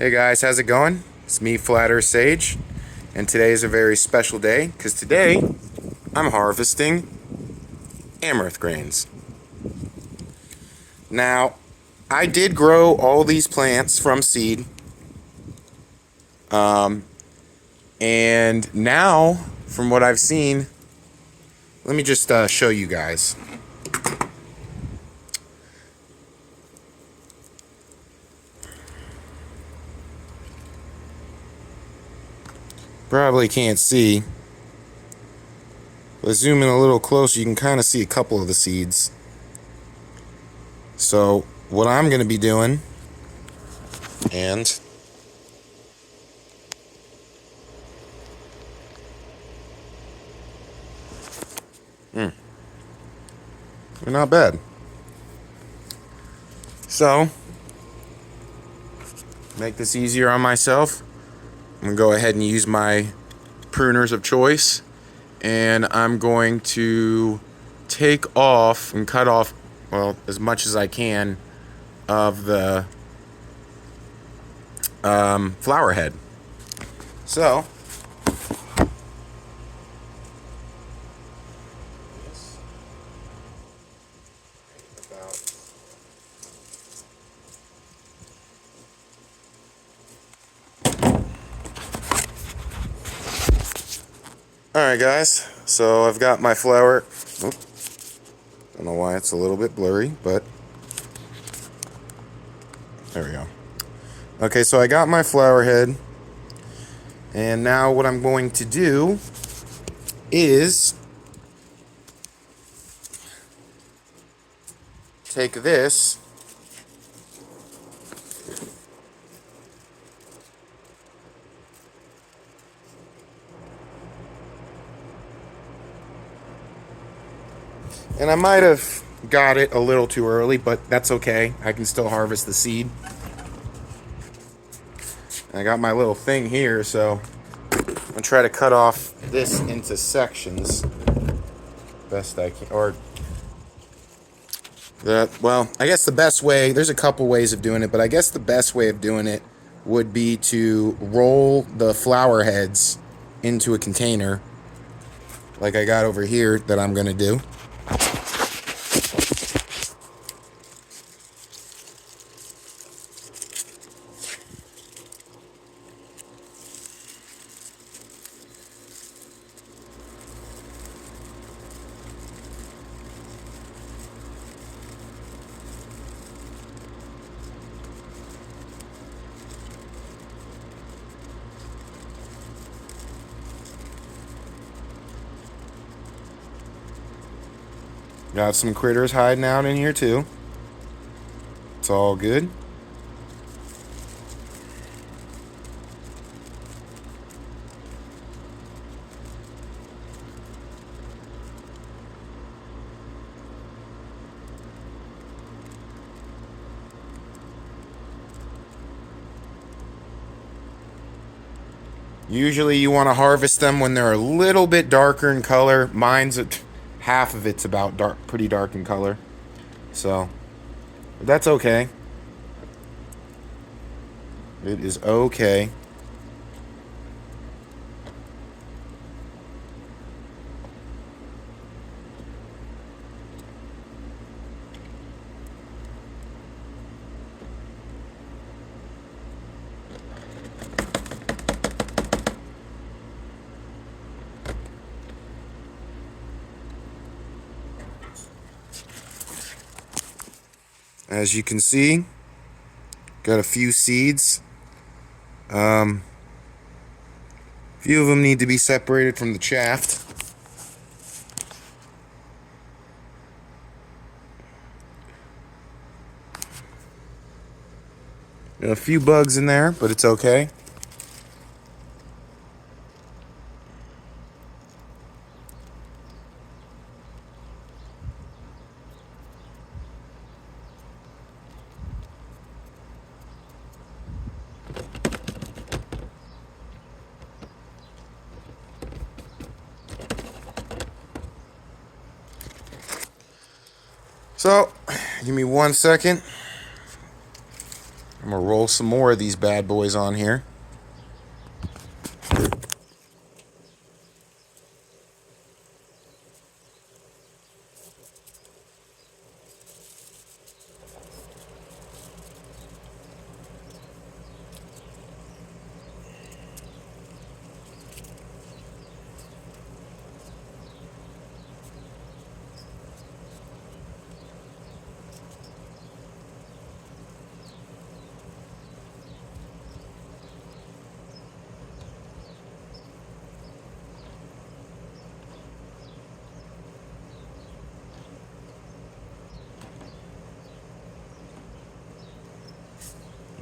Hey guys, how's it going? It's me, Flat Earth Sage, and today is a very special day because today I'm harvesting amaranth grains. Now, I did grow all these plants from seed, and now, from what I've seen, let me just show you guys. Probably can't see. But zoom in a little closer, you can kind of see a couple of the seeds. So, what I'm going to be doing, and they're not bad. So, make this easier on myself, I'm going to go ahead and use my pruners of choice, and I'm going to take off and cut off, well, as much as I can of the flower head. So, alright guys, so I've got my flower. Don't know why it's a little bit blurry, but there we go. Okay, so I got my flower head, and now what I'm going to do is take this and I might have got it a little too early, but that's okay. I can still harvest the seed. I got my little thing here, so I'm gonna try to cut off this into sections best I can. Or that, well, I guess the best way, there's a couple ways of doing it, but I guess the best way of doing it would be to roll the flower heads into a container like I got over here that I'm gonna do. Got some critters hiding out in here too. It's all good. Usually you want to harvest them when they're a little bit darker in color. Mine's half of it's about dark, pretty dark in color. So, but that's okay. It is okay. As you can see, got a few seeds. Few of them need to be separated from the chaff. Got a few bugs in there, but it's okay. So, give me 1 second. I'm I'm gonna roll some more of these bad boys on here.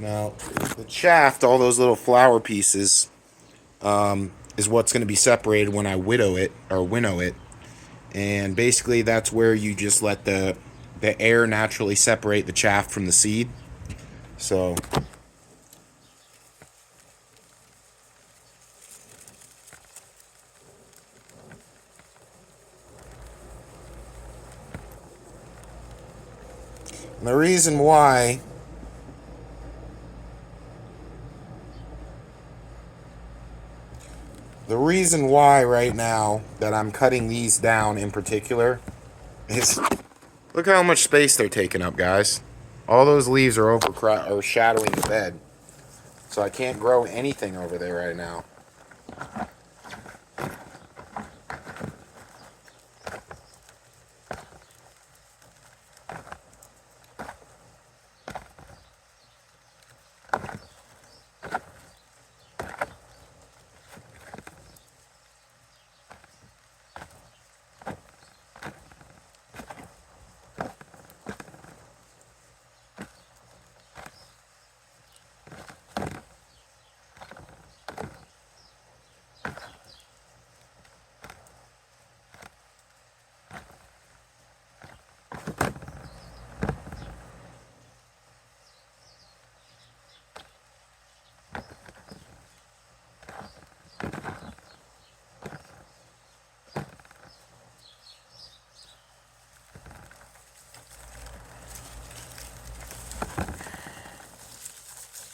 Now, the shaft, all those little flower pieces, is what's going to be separated when I winnow it. And basically, that's where you just let the air naturally separate the chaff from the seed. So, the reason why right now that I'm cutting these down in particular is, look how much space they're taking up, guys. All those leaves are shadowing the bed. So I can't grow anything over there right now.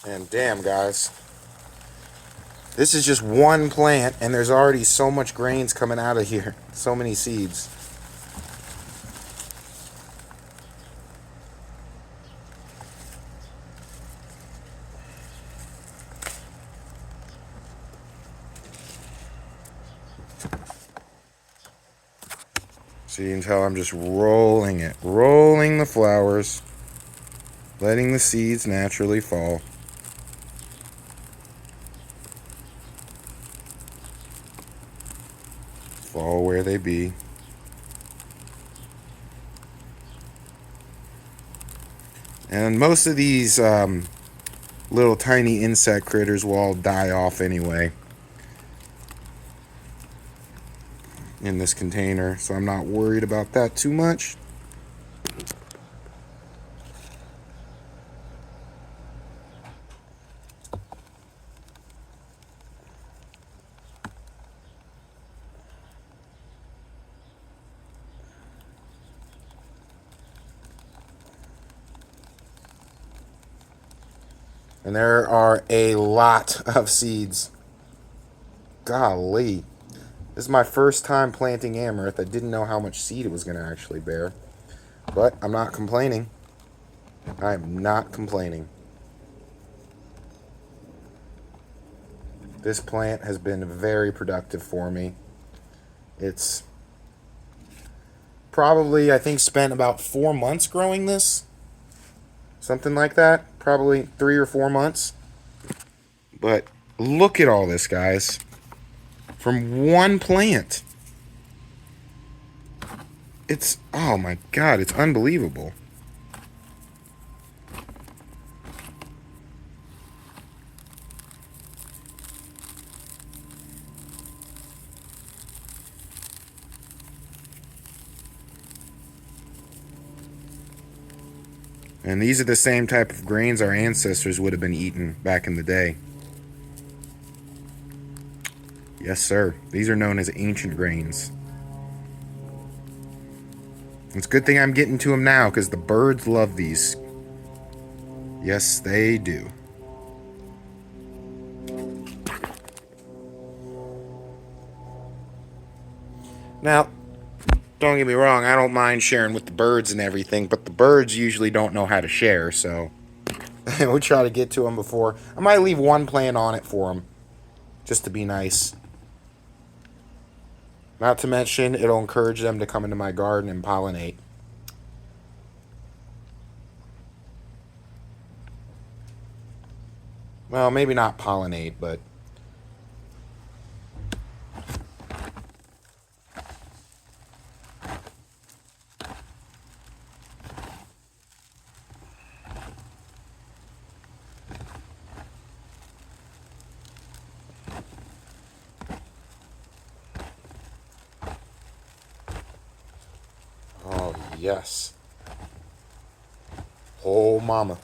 And damn, guys, this is just one plant, and there's already so much grains coming out of here. So many seeds. So you can tell I'm just rolling it. Rolling the flowers. Letting the seeds naturally fall. Fall where they be. And most of these little tiny insect critters will all die off anyway in this container, so I'm not worried about that too much. And there are a lot of seeds. Golly. This is my first time planting amaranth. I didn't know how much seed it was going to actually bear. But I'm not complaining. I'm not complaining. This plant has been very productive for me. It's probably, I think, spent about 4 months growing this. Something like that. Probably 3 or 4 months. But look at all this, guys. From one plant. It's, oh my God, it's unbelievable. And these are the same type of grains our ancestors would have been eating back in the day. Yes, sir. These are known as ancient grains. It's a good thing I'm getting to them now, because the birds love these. Yes, they do. Now, don't get me wrong, I don't mind sharing with the birds and everything, but the birds usually don't know how to share, so we'll try to get to them before. I might leave one plant on it for them, just to be nice. Not to mention, it'll encourage them to come into my garden and pollinate. Well, maybe not pollinate, but... Oh, yes. Oh, mama.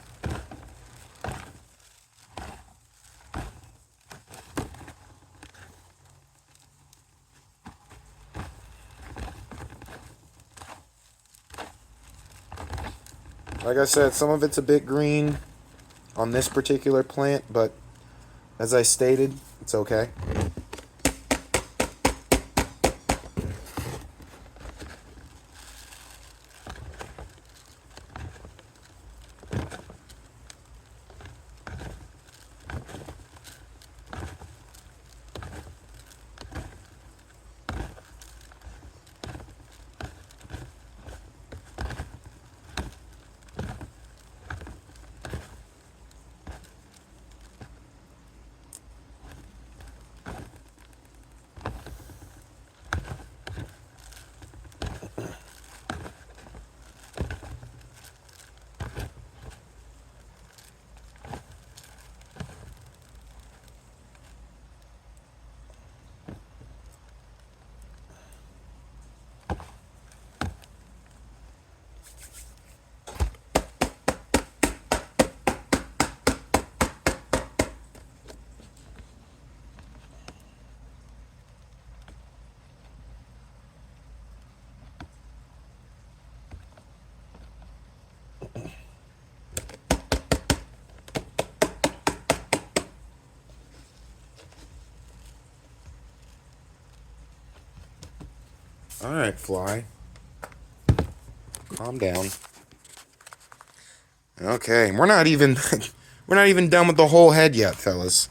Like I said, some of it's a bit green on this particular plant, but as I stated, it's okay. All right, fly. Calm down. Okay, we're not even we're not even done with the whole head yet, fellas.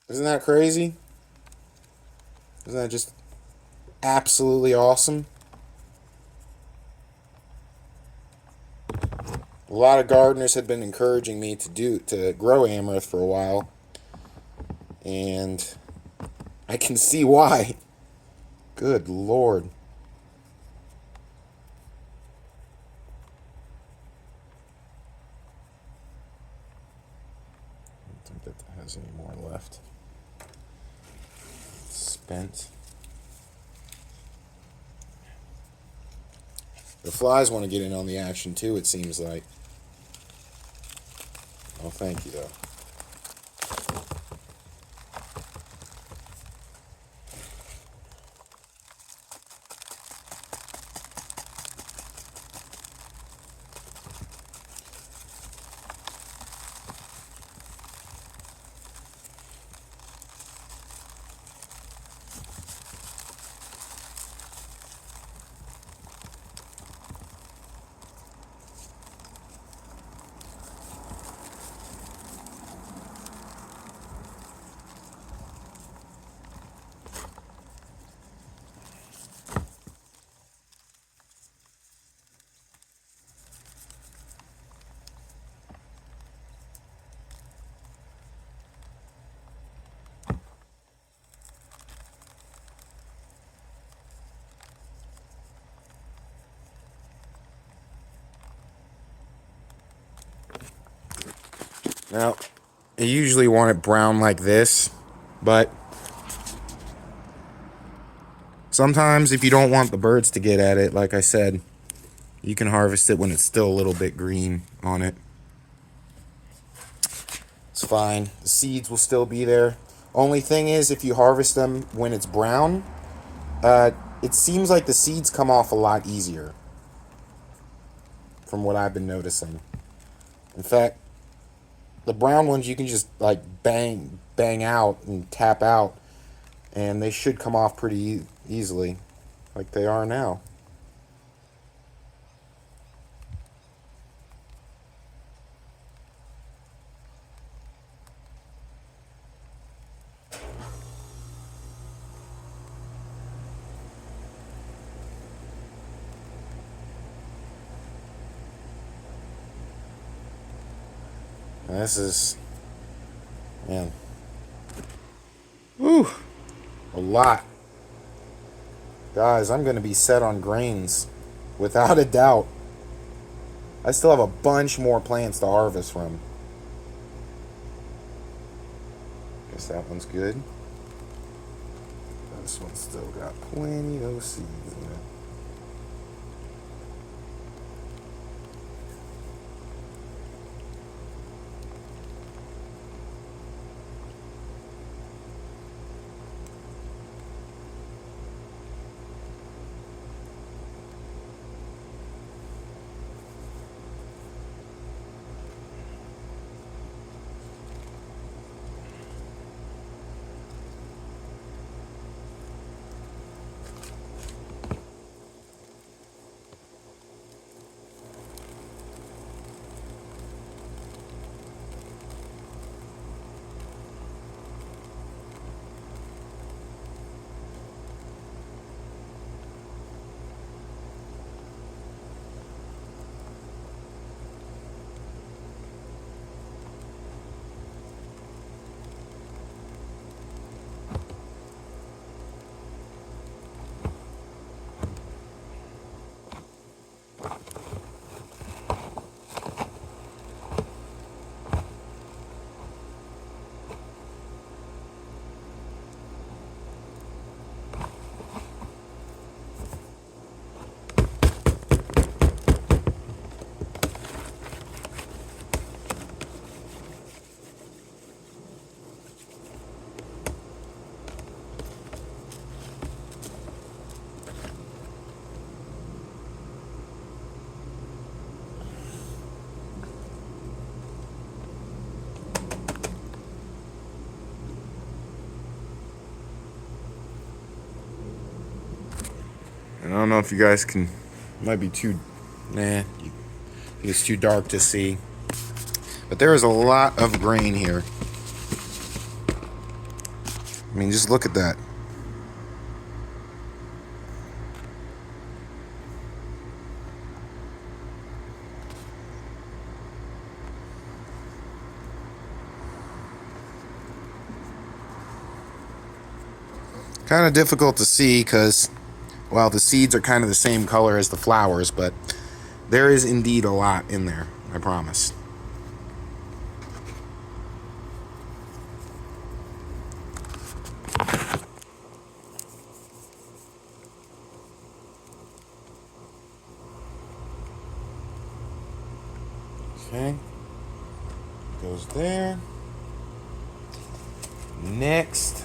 Isn't that crazy? Isn't that just absolutely awesome? A lot of gardeners have been encouraging me to grow amaranth for a while, and I can see why. Good Lord. I don't think that has any more left. Spent. The flies want to get in on the action too, it seems like. Oh, thank you, though. Now, you usually want it brown like this, but sometimes if you don't want the birds to get at it, like I said, you can harvest it when it's still a little bit green on it. It's fine. The seeds will still be there. Only thing is, if you harvest them when it's brown, it seems like the seeds come off a lot easier. from what I've been noticing. In fact, the brown ones you can just like bang out and tap out, and they should come off pretty easily, like they are now. And this is, man, whew, a lot. Guys, I'm going to be set on grains, without a doubt. I still have a bunch more plants to harvest from. Guess that one's good. This one's still got plenty of seeds in it. And I don't know if you guys can, might be too, it's too dark to see. But there is a lot of grain here. I mean, just look at that. Kind of difficult to see because, well, the seeds are kind of the same color as the flowers, but there is indeed a lot in there, I promise. Okay, goes there. Next,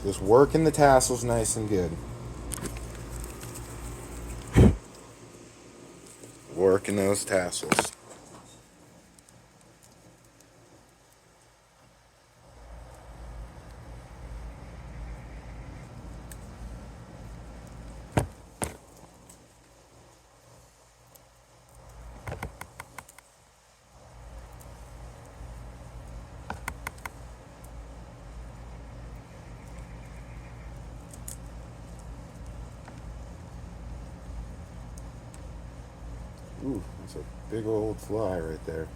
Just working the tassels nice and good. Working those tassels. Ooh, that's a big old fly right there.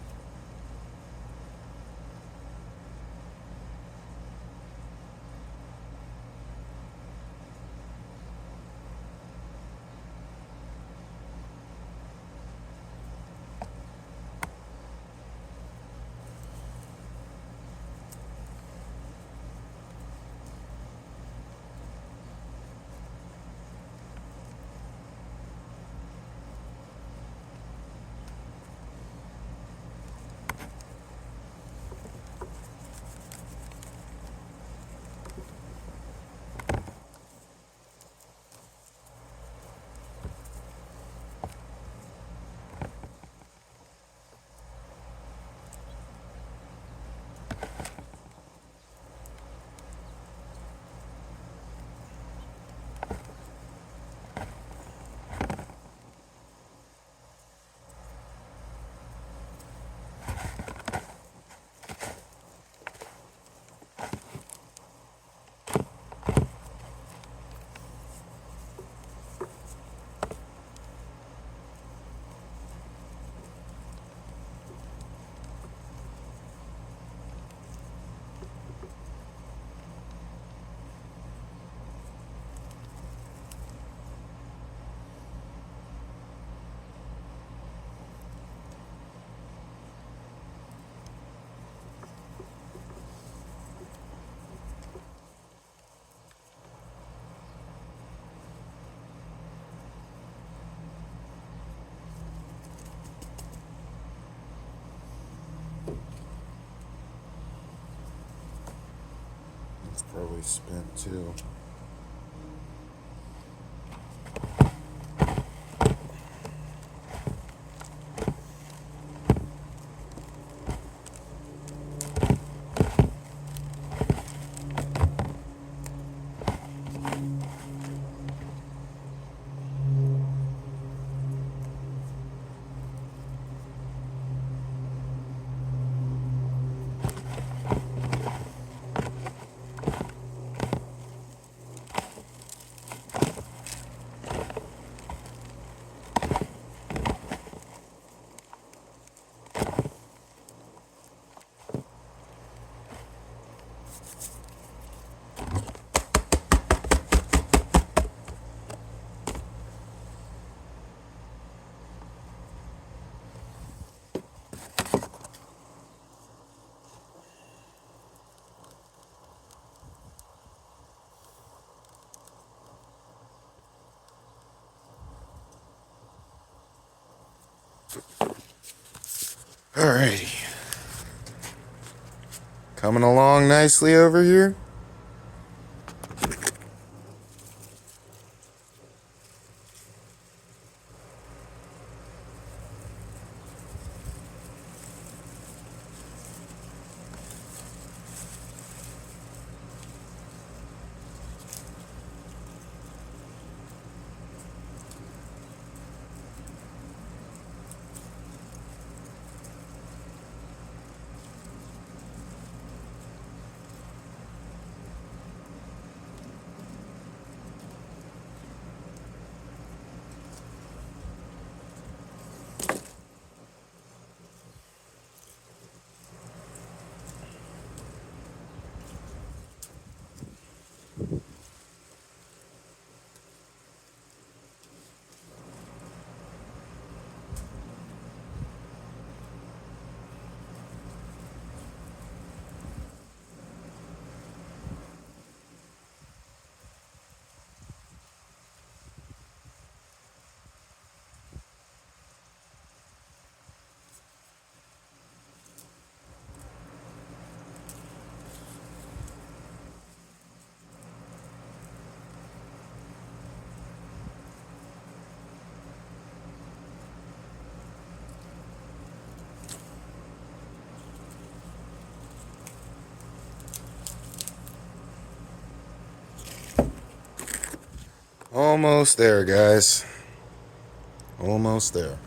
It's probably spent too. Alrighty. Coming along nicely over here. Almost there, guys. Almost there.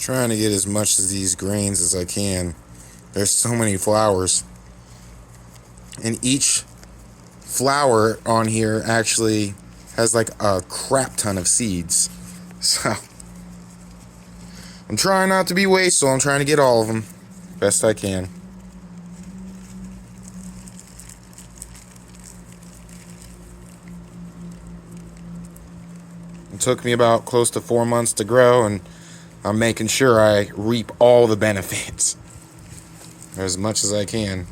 Trying to get as much of these grains as I can. There's so many flowers. And each flower on here actually has like a crap ton of seeds. So I'm trying not to be wasteful. I'm trying to get all of them best I can. It took me about close to 4 months to grow, and I'm making sure I reap all the benefits as much as I can.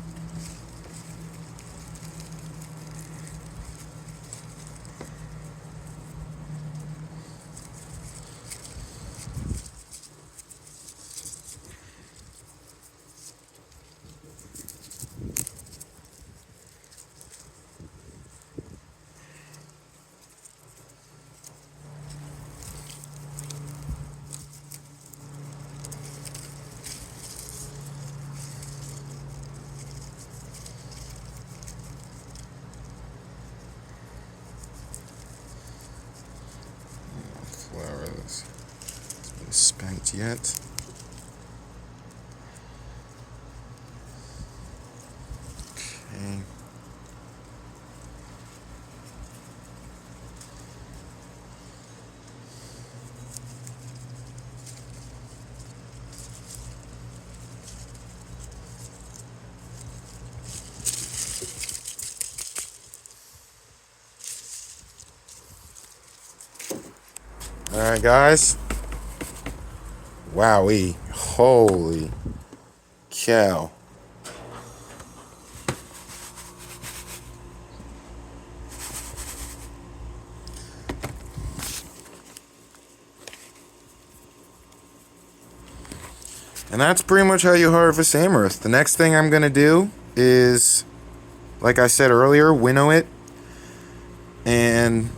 Flower that's been spent yet. Alright, guys. Wowee. Holy cow. And that's pretty much how you harvest amaranth. The next thing I'm going to do is, like I said earlier, winnow it and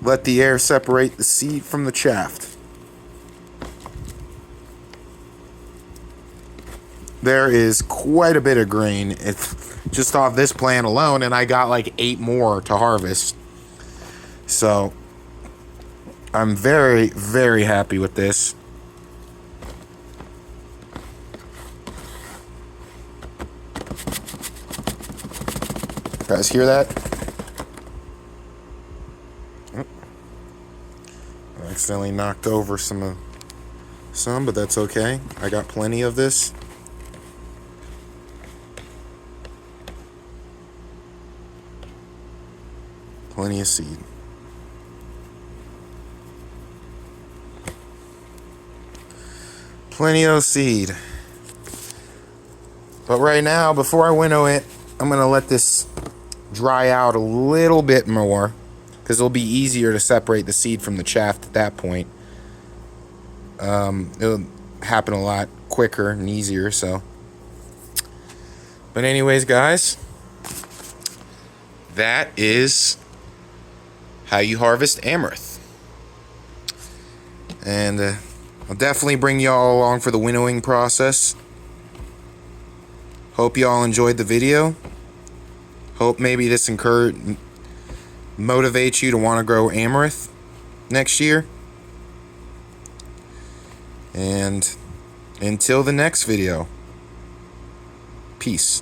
let the air separate the seed from the chaff. There is quite a bit of grain. It's just off this plant alone, and I got like 8 more to harvest. So I'm very, very happy with this. You guys hear that? Oh. I accidentally knocked over some, but that's okay. I got plenty of this. Plenty of seed. Plenty of seed. But right now, before I winnow it, I'm going to let this dry out a little bit more, because it'll be easier to separate the seed from the chaff at that point. It'll happen a lot quicker and easier. So, but anyways, guys, that is how you harvest amaranth. And I'll definitely bring y'all along for the winnowing process. Hope y'all enjoyed the video. Hope maybe this motivates you to want to grow amaranth next year. And until the next video, peace.